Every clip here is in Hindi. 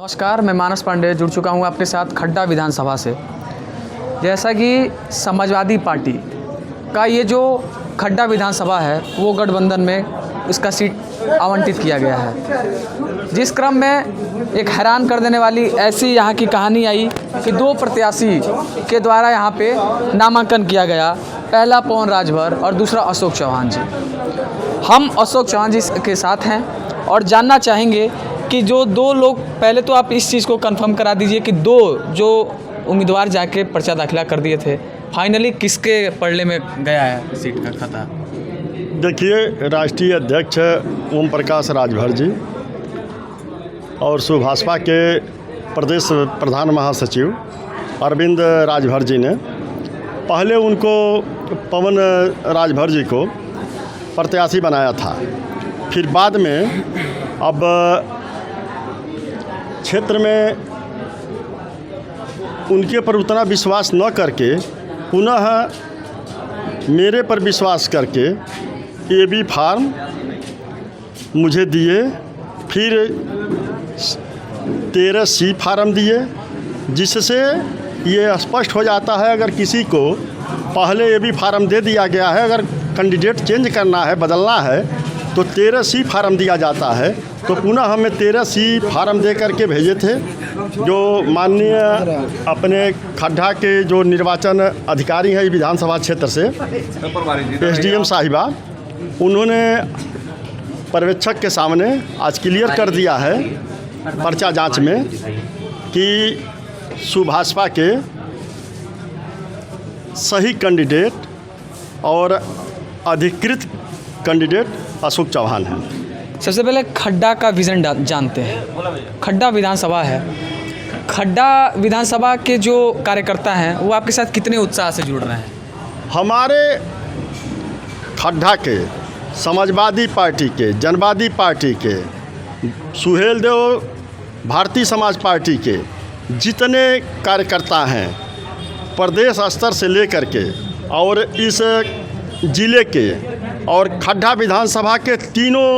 नमस्कार, मैं मानस पांडे जुड़ चुका हूँ आपके साथ खड्डा विधानसभा से। जैसा कि समाजवादी पार्टी का ये जो खड्डा विधानसभा है वो गठबंधन में इसका सीट आवंटित किया गया है, जिस क्रम में एक हैरान कर देने वाली ऐसी यहाँ की कहानी आई कि दो प्रत्याशी के द्वारा यहाँ पे नामांकन किया गया। पहला पवन राजभर और दूसरा अशोक चौहान जी। हम अशोक चौहान जी के साथ हैं और जानना चाहेंगे कि जो दो लोग, पहले तो आप इस चीज़ को कंफर्म करा दीजिए कि दो जो उम्मीदवार जाके पर्चा दाखिला कर दिए थे, फाइनली किसके पलड़े में गया है सीट का खाता? देखिए, राष्ट्रीय अध्यक्ष ओम प्रकाश राजभर जी और सुभाषपा के प्रदेश प्रधान महासचिव अरविंद राजभर जी ने पहले उनको पवन राजभर जी को प्रत्याशी बनाया था। फिर बाद में अब क्षेत्र में उनके पर उतना विश्वास न करके पुनः मेरे पर विश्वास करके AB फार्म मुझे दिए, फिर 13C फार्म दिए, जिससे ये स्पष्ट हो जाता है अगर किसी को पहले AB फार्म दे दिया गया है, अगर कैंडिडेट चेंज करना है, बदलना है तो 13C फार्म दिया जाता है। तो पुनः हमें 13C फार्म दे करके भेजे थे। जो माननीय अपने खड्डा के जो निर्वाचन अधिकारी हैं विधानसभा क्षेत्र से SDM साहिबा, उन्होंने पर्यवेक्षक के सामने आज क्लियर कर दिया है पर्चा जांच में कि सुभाषपा के सही कैंडिडेट और अधिकृत कैंडिडेट अशोक चौहान हैं। सबसे पहले खड्डा का विज़न जानते हैं। खड्डा विधानसभा है, खड्डा विधानसभा के जो कार्यकर्ता हैं वो आपके साथ कितने उत्साह से जुड़ रहे हैं? हमारे खड्डा के समाजवादी पार्टी के, जनवादी पार्टी के, सुहेलदेव भारतीय समाज पार्टी के जितने कार्यकर्ता हैं प्रदेश स्तर से लेकर के और इस ज़िले के और खड्डा विधानसभा के तीनों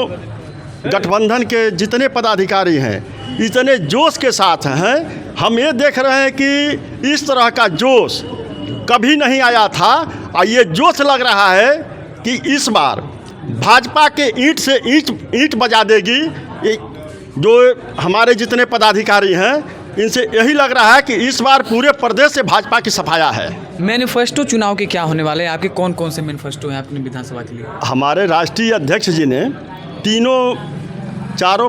गठबंधन के जितने पदाधिकारी हैं इतने जोश के साथ हैं। हम ये देख रहे हैं कि इस तरह का जोश कभी नहीं आया था और ये जोश लग रहा है कि इस बार भाजपा के ईंट से ईंट बजा देगी। जो हमारे जितने पदाधिकारी हैं इनसे यही लग रहा है कि इस बार पूरे प्रदेश से भाजपा की सफाया है। मैनिफेस्टो चुनाव के क्या होने वाले हैं? आपके कौन कौन से मैनिफेस्टो हैं अपनी विधानसभा के लिए? हमारे राष्ट्रीय अध्यक्ष जी ने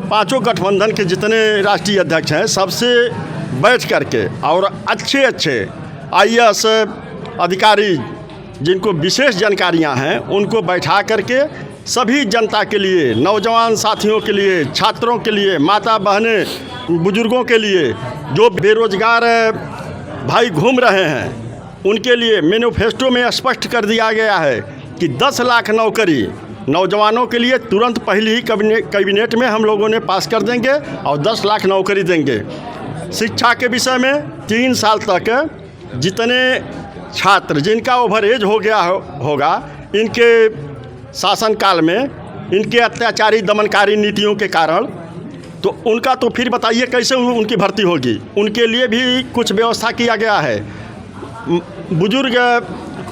पांचों गठबंधन के जितने राष्ट्रीय अध्यक्ष हैं सबसे बैठ करके और अच्छे IAS अधिकारी जिनको विशेष जानकारियां हैं उनको बैठा करके सभी जनता के लिए, नौजवान साथियों के लिए, छात्रों के लिए, माता बहनें, बुजुर्गों के लिए, जो बेरोजगार भाई घूम रहे हैं उनके लिए मैनिफेस्टो में स्पष्ट कर दिया गया है कि 10 लाख नौकरी नौजवानों के लिए तुरंत पहले ही कैबिनेट में हम लोगों ने पास कर देंगे और 10 लाख नौकरी देंगे। शिक्षा के विषय में 3 साल तक जितने छात्र जिनका ओवर एज हो गया होगा इनके शासनकाल में इनके अत्याचारी दमनकारी नीतियों के कारण तो उनका तो फिर बताइए कैसे उनकी भर्ती होगी। उनके लिए भी कुछ व्यवस्था किया गया है। बुजुर्ग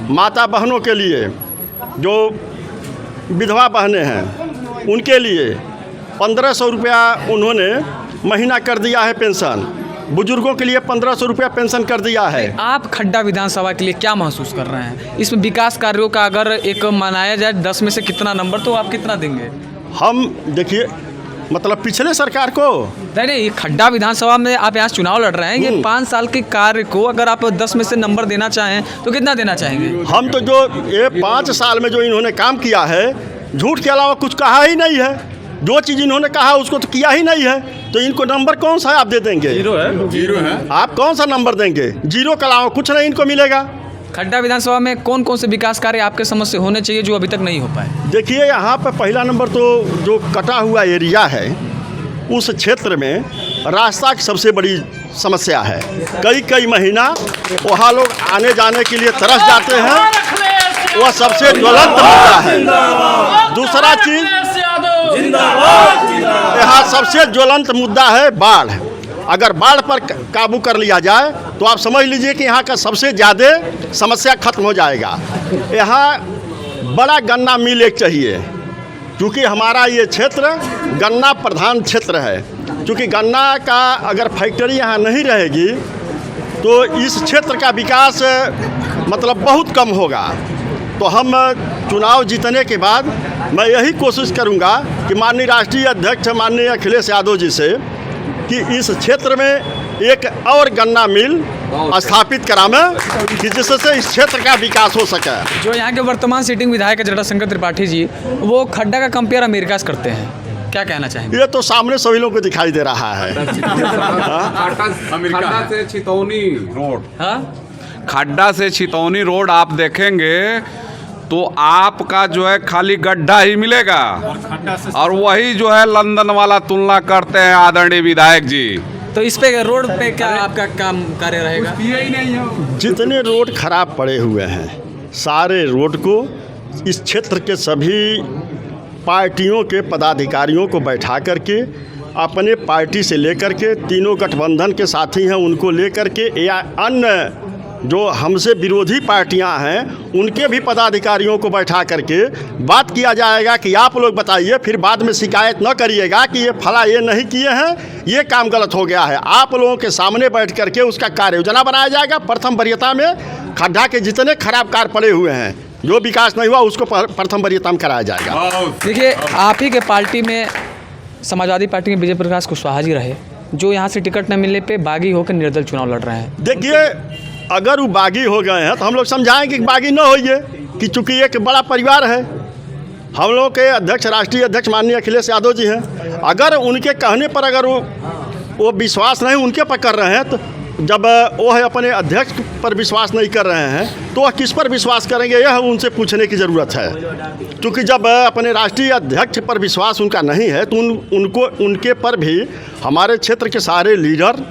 माता बहनों के लिए, जो विधवा बहनें हैं उनके लिए 1500 रुपया उन्होंने महीना कर दिया है पेंशन। बुजुर्गों के लिए 1500 रुपया पेंशन कर दिया है। आप खड्डा विधानसभा के लिए क्या महसूस कर रहे हैं? इसमें विकास कार्यों का अगर एक मनाया जाए 10 में से कितना नंबर, तो आप कितना देंगे? हम देखिए, मतलब पिछले सरकार को नहीं, खड्डा विधानसभा में आप यहाँ चुनाव लड़ रहे हैं, ये 5 साल के कार्य को अगर आप 10 में से नंबर देना चाहें तो कितना देना चाहेंगे? हम तो जो ये 5 साल में जो इन्होंने काम किया है, झूठ के अलावा कुछ कहा ही नहीं है। जो चीज़ इन्होंने कहा उसको तो किया ही नहीं है, तो इनको नंबर कौन सा आप दे देंगे? जीरो है। आप कौन सा नंबर देंगे? जीरो के अलावा कुछ नहीं इनको मिलेगा। खड्डा विधानसभा में कौन कौन से विकास कार्य आपके समझ से होने चाहिए जो अभी तक नहीं हो पाए? देखिए, यहाँ पर पहला नंबर तो जो कटा हुआ एरिया है उस क्षेत्र में रास्ता की सबसे बड़ी समस्या है। कई महीना वहाँ लोग आने जाने के लिए तरस जाते हैं, वह सबसे ज्वलंत मुद्दा है। दूसरा चीज़, यहाँ सबसे ज्वलंत मुद्दा है बाढ़। अगर बाढ़ पर काबू कर लिया जाए तो आप समझ लीजिए कि यहाँ का सबसे ज़्यादा समस्या खत्म हो जाएगा। यहाँ बड़ा गन्ना मिल एक चाहिए, क्योंकि हमारा ये क्षेत्र गन्ना प्रधान क्षेत्र है। क्योंकि गन्ना का अगर फैक्ट्री यहाँ नहीं रहेगी तो इस क्षेत्र का विकास मतलब बहुत कम होगा। तो हम चुनाव जीतने के बाद मैं यही कोशिश करूंगा कि माननीय राष्ट्रीय अध्यक्ष माननीय अखिलेश यादव जी से कि इस क्षेत्र में एक और गन्ना मिल स्थापित करावें कि जिससे इस क्षेत्र का विकास हो सके। जो यहाँ के वर्तमान सिटिंग विधायक जटाशंकर त्रिपाठी जी, वो खड्डा का कंपेयर अमेरिका से करते हैं, क्या कहना चाहेंगे? ये तो सामने सभी लोगों को दिखाई दे रहा है। खड्डा से छितौनी रोड, हाँ, खड्डा से छितौनी रोड आप देखेंगे तो आपका जो है खाली गड्ढा ही मिलेगा, और वही जो है लंदन वाला तुलना करते हैं आदरणीय विधायक जी। तो इस पे रोड पे क्या आपका काम कार्य रहेगा? जितने रोड खराब पड़े हुए हैं सारे रोड को इस क्षेत्र के सभी पार्टियों के पदाधिकारियों को बैठा करके, अपने पार्टी से लेकर के तीनों गठबंधन के साथी हैं उनको लेकर के, या अन्य जो हमसे विरोधी पार्टियां हैं उनके भी पदाधिकारियों को बैठा करके बात किया जाएगा कि आप लोग बताइए, फिर बाद में शिकायत न करिएगा कि ये फला ये नहीं किए हैं, ये काम गलत हो गया है। आप लोगों के सामने बैठ करके उसका कार्य योजना बनाया जाएगा। प्रथम वरीयता में खड्डा के जितने खराब कार्य पड़े हुए हैं, जो विकास नहीं हुआ उसको प्रथम वरीयता में कराया जाएगा। देखिए, आप ही के पार्टी में समाजवादी पार्टी में विजय प्रकाश कुशवाहा जी रहे, जो यहाँ से टिकट न मिलने पे बागी होकर निर्दल चुनाव लड़ रहे हैं। देखिए, अगर वो बागी हो गए हैं तो हम लोग समझाएंगे कि बागी न होइए, कि चूँकि एक बड़ा परिवार है। हम लोग के अध्यक्ष राष्ट्रीय अध्यक्ष माननीय अखिलेश यादव जी हैं। अगर उनके कहने पर अगर वो विश्वास नहीं उनके पर कर रहे हैं, तो जब वो है अपने अध्यक्ष पर विश्वास नहीं कर रहे हैं तो वह किस पर विश्वास करेंगे, यह उनसे पूछने की ज़रूरत है। क्योंकि जब अपने राष्ट्रीय अध्यक्ष पर विश्वास उनका नहीं है तो उनके पर भी हमारे क्षेत्र के सारे लीडर,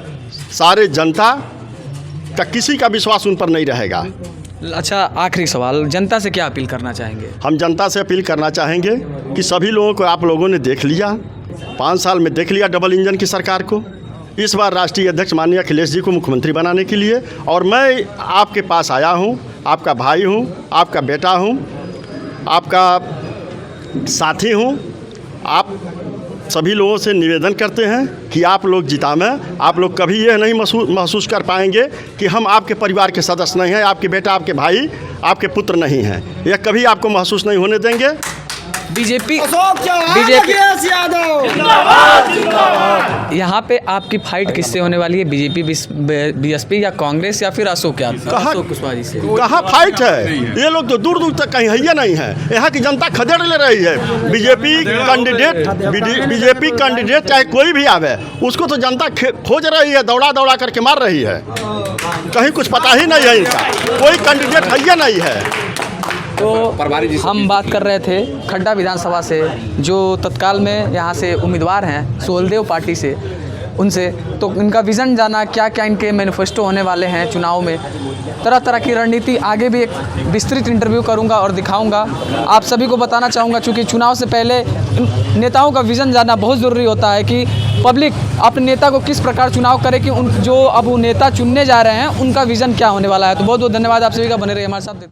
सारे जनता का किसी का विश्वास उन पर नहीं रहेगा। अच्छा, आखिरी सवाल, जनता से क्या अपील करना चाहेंगे? हम जनता से अपील करना चाहेंगे कि सभी लोगों को आप लोगों ने देख लिया, 5 साल में देख लिया डबल इंजन की सरकार को। इस बार राष्ट्रीय अध्यक्ष माननीय अखिलेश जी को मुख्यमंत्री बनाने के लिए, और मैं आपके पास आया हूँ, आपका भाई हूँ, आपका बेटा हूँ, आपका साथी हूँ। आप सभी लोगों से निवेदन करते हैं कि आप लोग जितावें। आप लोग कभी यह नहीं महसूस कर पाएंगे कि हम आपके परिवार के सदस्य नहीं हैं, आपके बेटा, आपके भाई, आपके पुत्र नहीं हैं। यह कभी आपको महसूस नहीं होने देंगे। बीजेपी यहाँ पे आपकी फाइट किससे होने वाली है? बीजेपी, बीएसपी या कांग्रेस या फिर अशोक यादव? अशोक कुशवाहा जी से कहाँ फाइट है? ये लोग तो दूर दूर तक कहीं है नहीं है। यहाँ की जनता खदेड़ ले रही है। बीजेपी कैंडिडेट चाहे कोई भी आवे, उसको तो जनता खोज रही है, दौड़ा दौड़ा करके मार रही है। कहीं कुछ पता ही नहीं है इनका, कोई कैंडिडेट है नहीं है। तो हम बात कर रहे थे खड्डा विधानसभा से, जो तत्काल में यहाँ से उम्मीदवार हैं सोहलदेव पार्टी से, उनसे। तो इनका विज़न जाना, क्या क्या इनके मैनिफेस्टो होने वाले हैं चुनाव में, तरह तरह की रणनीति। आगे भी एक विस्तृत इंटरव्यू करूंगा और दिखाऊंगा। आप सभी को बताना चाहूँगा, चूँकि चुनाव से पहले नेताओं का विज़न जानना बहुत ज़रूरी होता है कि पब्लिक अपने नेता को किस प्रकार चुनाव करे, कि जो अब वो नेता चुनने जा रहे हैं उनका विज़न क्या होने वाला है। तो बहुत बहुत धन्यवाद आप सभी का, बने रहिए हमारे साथ।